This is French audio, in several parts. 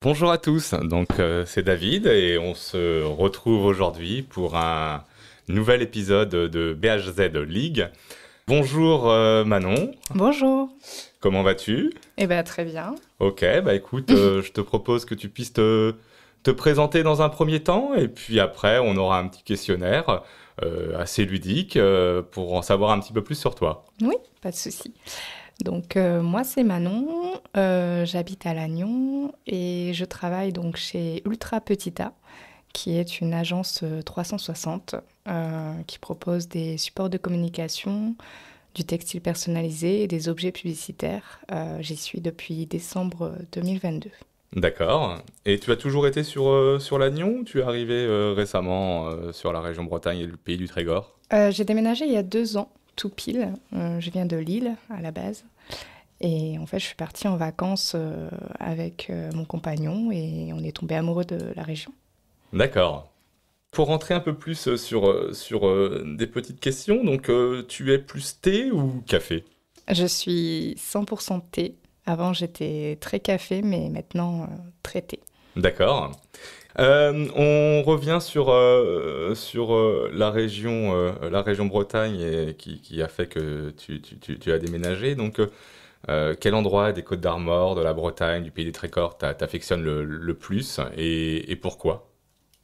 Bonjour à tous, c'est David et on se retrouve aujourd'hui pour un nouvel épisode de BHZ League. Bonjour Manon, Bonjour. comment vas-tu? Eh ben très bien. Ok, bah écoute, je te propose que tu puisses te présenter dans un premier temps et puis après on aura un petit questionnaire assez ludique pour en savoir un petit peu plus sur toi. Oui, pas de souci. Donc moi c'est Manon, j'habite à Lannion et je travaille donc chez Ultra Petita, qui est une agence 360 qui propose des supports de communication, du textile personnalisé et des objets publicitaires. J'y suis depuis décembre 2022. D'accord. Et tu as toujours été sur Lannion ou tu es arrivé récemment sur la région Bretagne et le pays du Trégor? J'ai déménagé il y a 2 ans, tout pile. Je viens de Lille à la base. Et en fait, je suis partie en vacances avec mon compagnon et on est tombé amoureux de la région. D'accord. Pour rentrer un peu plus sur des petites questions, tu es plus thé ou café? Je suis 100% thé. Avant, j'étais très café, mais maintenant, très thé. D'accord. On revient sur la région Bretagne qui a fait que tu as déménagé. Quel endroit des Côtes d'Armor, de la Bretagne, du pays des Trégors t'affectionne le plus et pourquoi?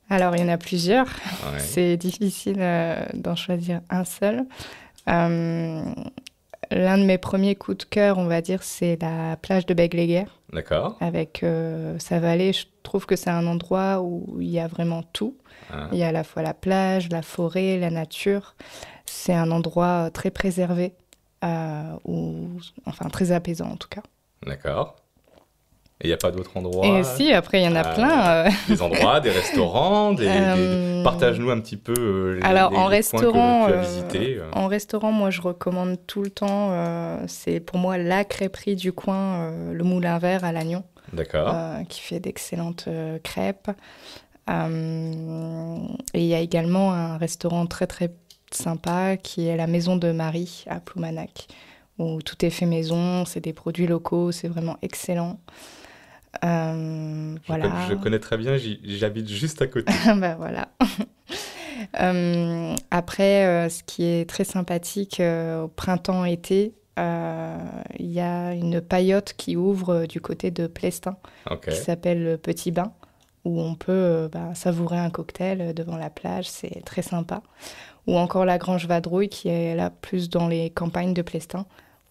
Alors, il y en a plusieurs. Ouais, C'est difficile d'en choisir un seul. Euh, L'un de mes premiers coups de cœur, on va dire, c'est la plage de Begleyguer. d'accord. Avec sa vallée, je trouve que c'est un endroit où il y a vraiment tout. Il Hein, y a à la fois la plage, la forêt, la nature. C'est un endroit très préservé, enfin très apaisant en tout cas. d'accord. Et il n'y a pas d'autres Et endroits? si, après, il y en a plein. Des endroits, des restaurants, Euh, partage-nous un petit peu alors, les coins que tu as visités. en restaurant, moi, je recommande tout le temps, c'est pour moi la crêperie du coin, le Moulin Vert à Lannion, D'accord. qui fait d'excellentes crêpes. Et il y a également un restaurant très très sympa qui est la Maison de Marie à Ploumanac, où tout est fait maison, c'est des produits locaux, c'est vraiment excellent. Je Voilà. connais très bien, j'habite juste à côté. Bah voilà. Après, ce qui est très sympathique au printemps-été, il y a une paillote qui ouvre du côté de Plestin, Ok, qui s'appelle le Petit Bain, où on peut savourer un cocktail devant la plage, c'est très sympa. Ou encore la Grange Vadrouille, qui est là plus dans les campagnes de Plestin,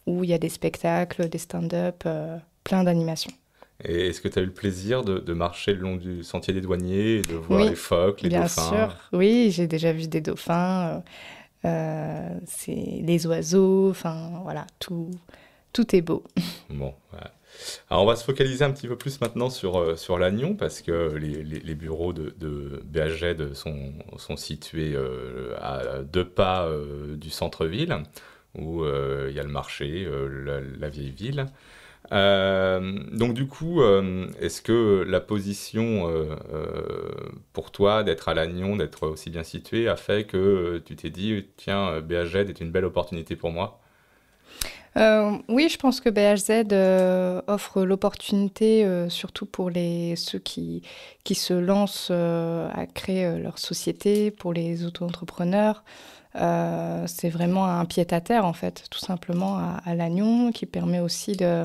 où il y a des spectacles, des stand-up, plein d'animations. et est-ce que tu as eu le plaisir de marcher le long du sentier des douaniers et de voir les Oui, phoques, les bien dauphins? sûr. Oui, j'ai déjà vu des dauphins, c'est les oiseaux, enfin voilà, tout est beau. Bon, voilà. Alors on va se focaliser un petit peu plus maintenant sur Lannion parce que les bureaux de BHZ sont situés à 2 pas du centre-ville où il y a le marché, la vieille ville. Est-ce que la position pour toi d'être à Lannion, d'être aussi bien situé, a fait que tu t'es dit, tiens, BHZ est une belle opportunité pour moi? Oui, je pense que BHZ offre l'opportunité, surtout pour ceux qui se lancent à créer leur société, pour les auto-entrepreneurs. C'est vraiment un pied-à-terre, en fait, tout simplement à Lannion, qui permet aussi de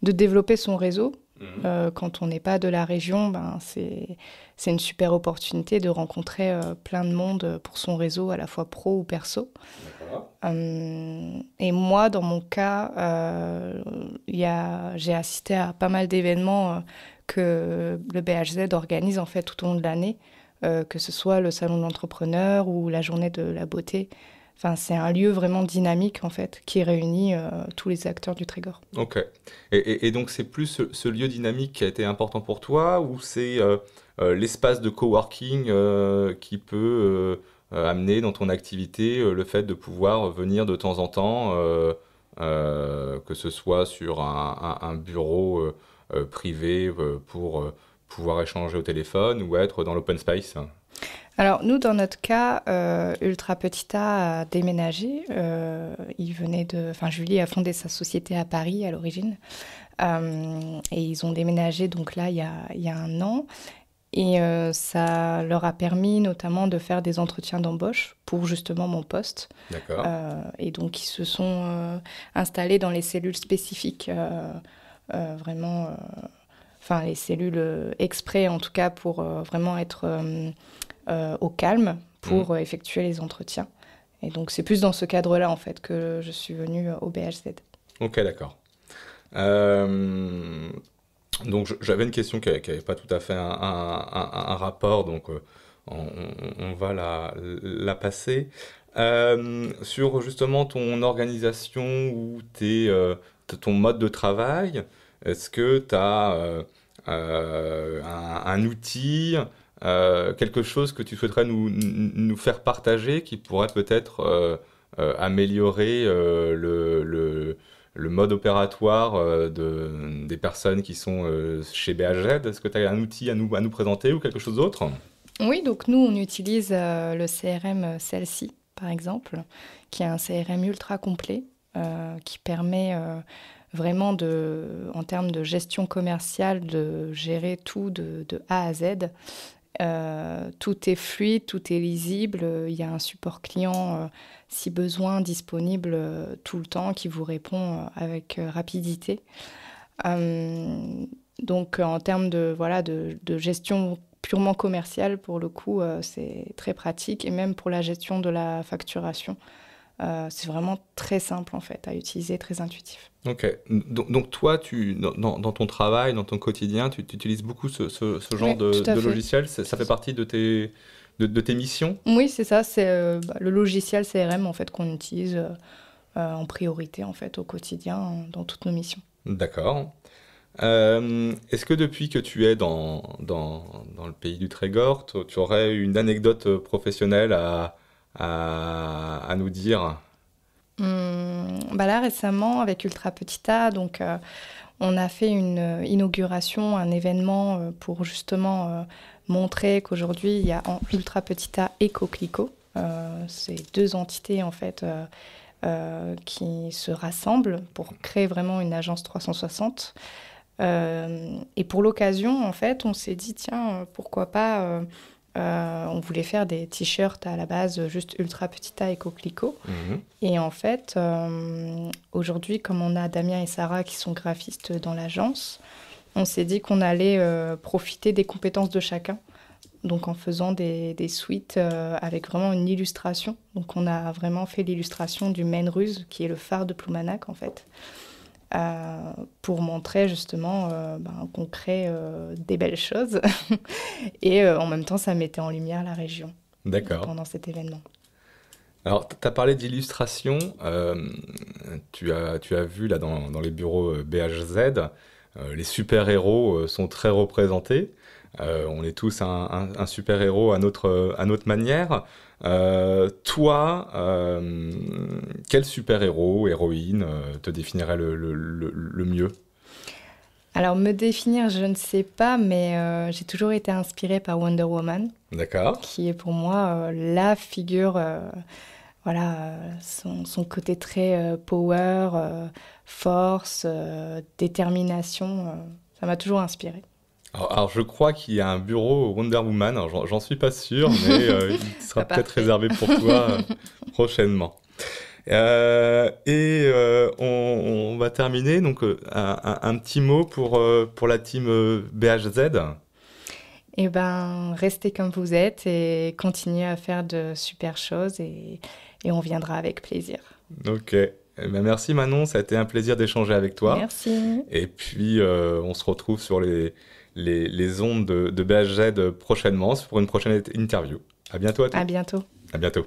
développer son réseau. Mhm. Quand on n'est pas de la région, c'est une super opportunité de rencontrer plein de monde pour son réseau, à la fois pro ou perso. D'accord. Et moi, dans mon cas, j'ai assisté à pas mal d'événements que le BHZ organise en fait tout au long de l'année, que ce soit le salon de l'entrepreneur ou la journée de la beauté. Enfin, c'est un lieu vraiment dynamique en fait qui réunit tous les acteurs du Trégor. Ok. Et donc c'est plus ce lieu dynamique qui a été important pour toi ou c'est l'espace de coworking qui peut amener dans ton activité le fait de pouvoir venir de temps en temps, que ce soit sur un bureau privé pour pouvoir échanger au téléphone ou être dans l'open space? Alors nous, dans notre cas, Ultra Petita a déménagé. Enfin, Julie a fondé sa société à Paris à l'origine. Et ils ont déménagé donc là il y a un an. Et ça leur a permis notamment de faire des entretiens d'embauche pour justement mon poste. D'accord. Et donc ils se sont installés dans les cellules spécifiques, vraiment, enfin les cellules exprès en tout cas pour vraiment être au calme pour effectuer les entretiens. Et donc c'est plus dans ce cadre-là en fait que je suis venue au BHZ. Ok, d'accord. Donc j'avais une question qui n'avait pas tout à fait un rapport, donc on va la passer. Sur justement ton organisation ou ton mode de travail, est-ce que tu as un outil, quelque chose que tu souhaiterais nous faire partager qui pourrait peut-être améliorer le mode opératoire des personnes qui sont chez BHZ? Est-ce que tu as un outil à nous présenter ou quelque chose d'autre? Oui, donc nous on utilise le CRM Celle-ci par exemple, qui est un CRM ultra complet qui permet vraiment en termes de gestion commerciale, de gérer tout de A à Z. Tout est fluide, tout est lisible. Il y a un support client, si besoin, disponible tout le temps, qui vous répond avec rapidité. Donc, en termes de gestion purement commerciale, pour le coup, c'est très pratique. Et même pour la gestion de la facturation, c'est vraiment très simple, en fait, à utiliser, très intuitif. Ok. Donc toi, dans ton travail, dans ton quotidien, tu utilises beaucoup ce genre Oui, tout à de fait. logiciel. Ça fait partie de tes missions? Oui, c'est ça, c'est le logiciel CRM, en fait, qu'on utilise en priorité, en fait, au quotidien, dans toutes nos missions. D'accord. Est-ce que depuis que tu es dans le pays du Trégor, tu aurais une anecdote professionnelle à nous dire? Bah là, récemment, avec Ultra Petit A, donc, on a fait une inauguration, un événement pour justement montrer qu'aujourd'hui, il y a en Ultra Petit A et Coquelicot. C'est deux entités, en fait, qui se rassemblent pour créer vraiment une agence 360. Et pour l'occasion, en fait, on s'est dit, tiens, pourquoi pas... on voulait faire des t-shirts à la base juste Ultra Petit A et Coquelicot. Mhm. Et en fait, aujourd'hui, comme on a Damien et Sarah qui sont graphistes dans l'agence, on s'est dit qu'on allait profiter des compétences de chacun. Donc en faisant des suites avec vraiment une illustration. Donc on a vraiment fait l'illustration du Maine Ruse, qui est le phare de Ploumanac en fait. Pour montrer justement qu'on crée des belles choses. Et en même temps, ça mettait en lumière la région D'accord. pendant cet événement. Alors, tu as parlé d'illustration. Tu as vu là dans les bureaux BHZ, les super-héros sont très représentés. On est tous un super-héros à notre manière. Toi, quel super-héros, héroïne, te définirait le mieux? Alors, me définir, je ne sais pas, mais j'ai toujours été inspirée par Wonder Woman, D'accord. qui est pour moi la figure, son côté très power, force, détermination, ça m'a toujours inspirée. Alors, je crois qu'il y a un bureau Wonder Woman. Alors, j'en suis pas sûr, mais il sera peut-être Parfait. réservé pour toi prochainement. On va terminer. Donc, un petit mot pour la team BHZ. Eh ben, restez comme vous êtes et continuez à faire de super choses et on viendra avec plaisir. Ok. Eh ben, merci Manon, ça a été un plaisir d'échanger avec toi. Merci. Et puis, on se retrouve sur les ondes de BHZ prochainement pour une prochaine interview. À bientôt à tous. À bientôt. À bientôt.